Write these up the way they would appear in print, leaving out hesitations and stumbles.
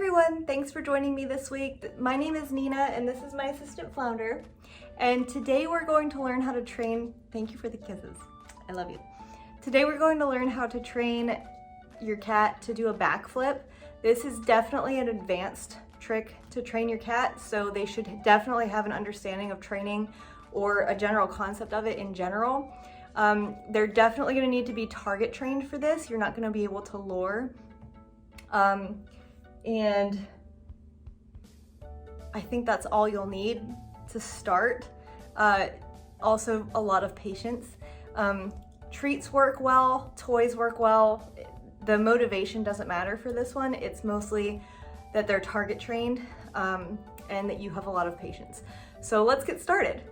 everyone, thanks for joining me this week. My name is Nina and this is my assistant Flounder. And today we're going to learn how to train, thank you for the kisses, I love you. Today we're going to learn how to train your cat to do a backflip. This is definitely an advanced trick to train your cat, so they should definitely have an understanding of training or a general concept of it in general. They're definitely going to need to be target trained for this. You're not going to be able to lure. And I think that's all you'll need to start. Also a lot of patience. Treats work well, toys work well. The motivation doesn't matter for this one. It's mostly that they're target trained and that you have a lot of patience. So let's get started.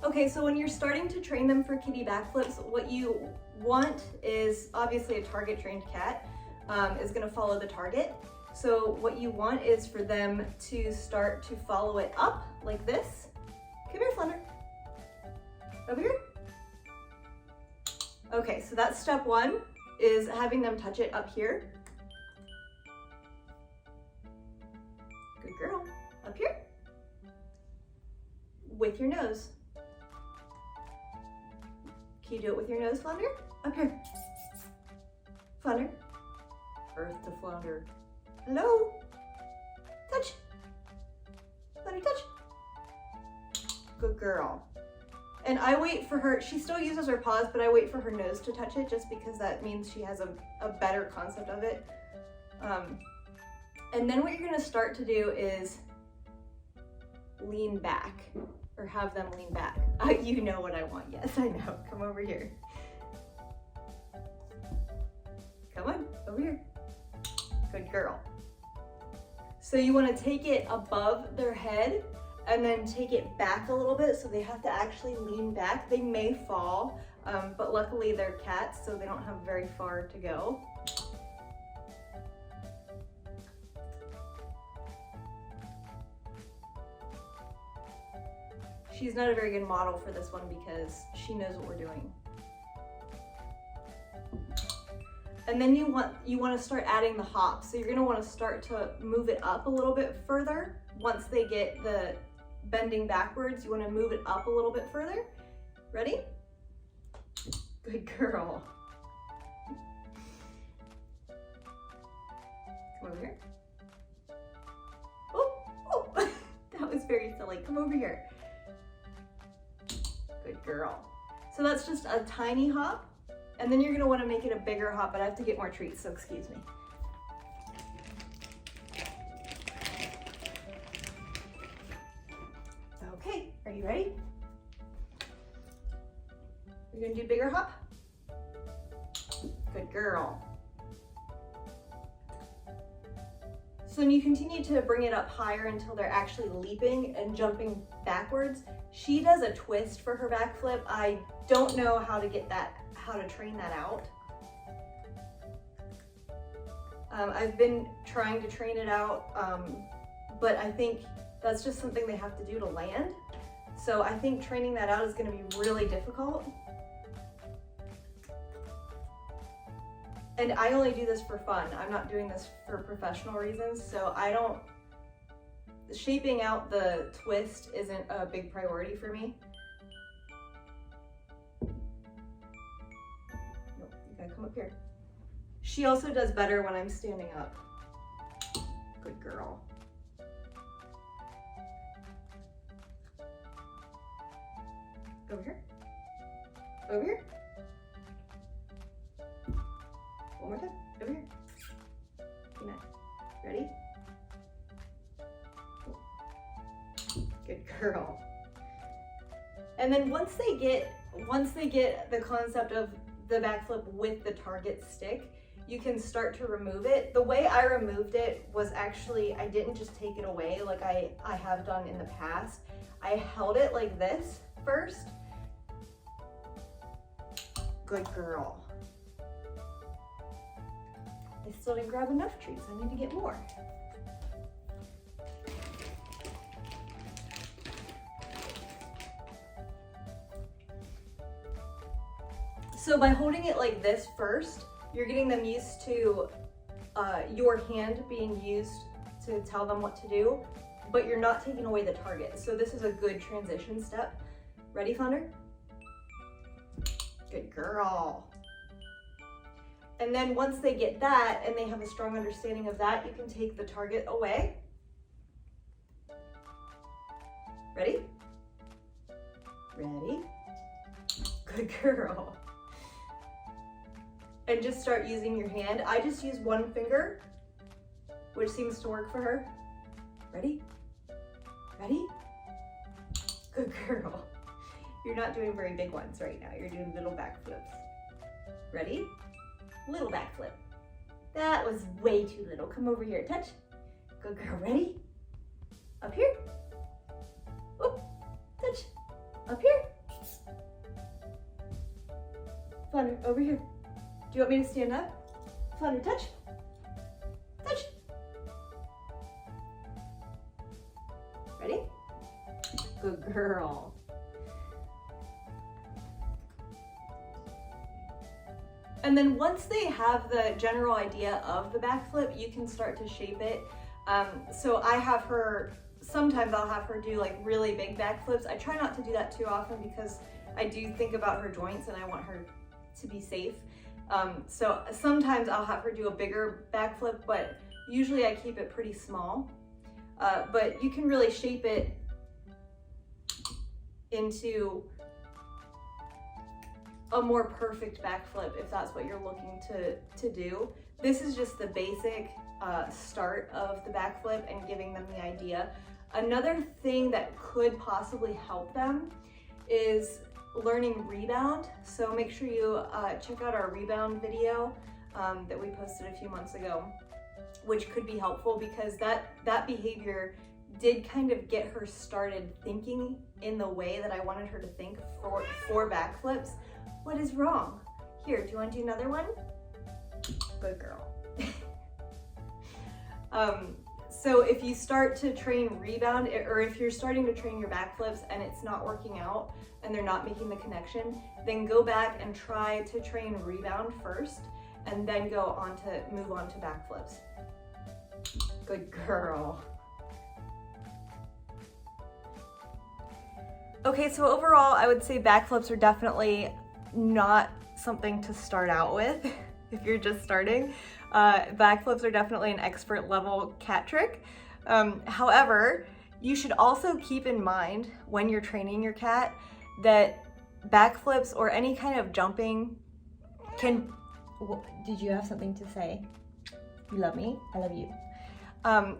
Okay, so when you're starting to train them for kitty backflips, what you want is obviously a target trained cat is gonna follow the target. So what you want is for them to start to follow it up like this. Come here, Flounder. Over here. Okay, so that's step one, is having them touch it up here. Good girl. Up here. With your nose. Can you do it with your nose, Flounder? Up here. Flounder. Earth to Flounder. Hello? Touch. Flounder, touch. Good girl. And I wait for her, she still uses her paws, but I wait for her nose to touch it just because that means she has a better concept of it. And then what you're gonna start to do is lean back, or have them lean back. You know what I want, yes, I know. Come over here. Come on, over here. Good girl. So you want to take it above their head and then take it back a little bit, so they have to actually lean back. They may fall, but luckily they're cats, so they don't have very far to go. She's not a very good model for this one because she knows what we're doing. And then you want to start adding the hop. So you're going to want to start to move it up a little bit further. Once they get the bending backwards, you want to move it up a little bit further. Ready? Good girl. Come over here. Oh, that was very silly. Come over here. Good girl. So that's just a tiny hop. And then you're gonna wanna make it a bigger hop, but I have to get more treats, so excuse me. Okay, are you ready? You're gonna do bigger hop? Good girl. So when you continue to bring it up higher until they're actually leaping and jumping backwards, she does a twist for her backflip. I don't know how to train that out. I've been trying to train it out, but I think that's just something they have to do to land. So I think training that out is going to be really difficult. And I only do this for fun. I'm not doing this for professional reasons, so shaping out the twist isn't a big priority for me. Nope, you gotta come up here. She also does better when I'm standing up. Good girl. Over here. Over here. One more time. Over here. Good night. Ready? Good girl. And then once they get the concept of the backflip with the target stick, you can start to remove it. The way I removed it was actually, I didn't just take it away like I have done in the past. I held it like this first. Good girl. I still didn't grab enough treats. I need to get more. So by holding it like this first, you're getting them used to your hand being used to tell them what to do, but you're not taking away the target. So this is a good transition step. Ready, Flounder? Good girl. And then once they get that and they have a strong understanding of that, you can take the target away. Ready? Ready? Good girl. And just start using your hand. I just use one finger, which seems to work for her. Ready? Ready? Good girl. You're not doing very big ones right now. You're doing little backflips. Ready? Little backflip. That was way too little. Come over here, touch. Good girl, ready? Up here. Oh, touch. Up here. Flounder, over here. Do you want me to stand up? Flounder, touch. Touch. Ready? Good girl. And then once they have the general idea of the backflip, you can start to shape it. So I have her, sometimes I'll have her do like really big backflips. I try not to do that too often because I do think about her joints and I want her to be safe. So sometimes I'll have her do a bigger backflip, but usually I keep it pretty small. But you can really shape it into a more perfect backflip if that's what you're looking to do. This is just the basic start of the backflip and giving them the idea. Another thing that could possibly help them is learning rebound. So make sure you check out our rebound video that we posted a few months ago, which could be helpful because that behavior did kind of get her started thinking in the way that I wanted her to think for backflips. What is wrong? Here, do you want to do another one? Good girl. So if you start to train rebound, or if you're starting to train your backflips and it's not working out and they're not making the connection, then go back and try to train rebound first and then move on to backflips. Good girl. Okay, so overall, I would say backflips are definitely not something to start out with if you're just starting. Backflips are definitely an expert level cat trick. However, you should also keep in mind when you're training your cat that backflips or any kind of jumping can... Did you have something to say? You love me? I love you.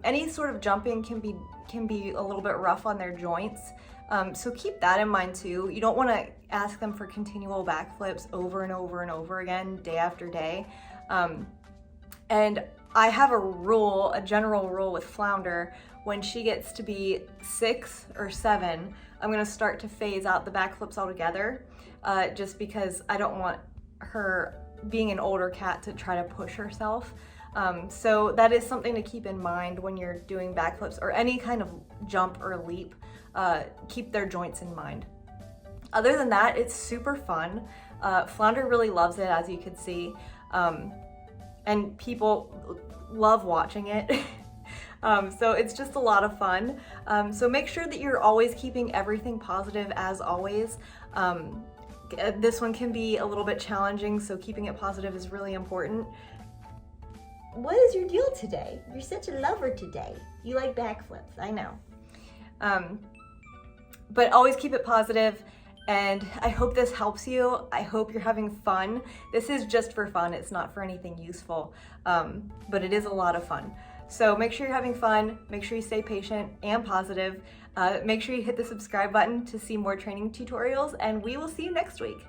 Any sort of jumping can be a little bit rough on their joints. So keep that in mind too. You don't want to ask them for continual backflips over and over and over again, day after day. And I have a general rule with Flounder. When she gets to be 6 or 7, I'm going to start to phase out the backflips altogether, just because I don't want her, being an older cat, to try to push herself. So that is something to keep in mind when you're doing backflips or any kind of jump or leap. Keep their joints in mind. Other than that, it's super fun. Flounder really loves it, as you can see, and people love watching it. So it's just a lot of fun. So make sure that you're always keeping everything positive, as always. This one can be a little bit challenging, so keeping it positive is really important. What is your deal today? You're such a lover today. You like backflips, I know. But always keep it positive, and I hope this helps you. I hope you're having fun. This is just for fun. It's not for anything useful, but it is a lot of fun. So make sure you're having fun. Make sure you stay patient and positive. Make sure you hit the subscribe button to see more training tutorials, and we will see you next week.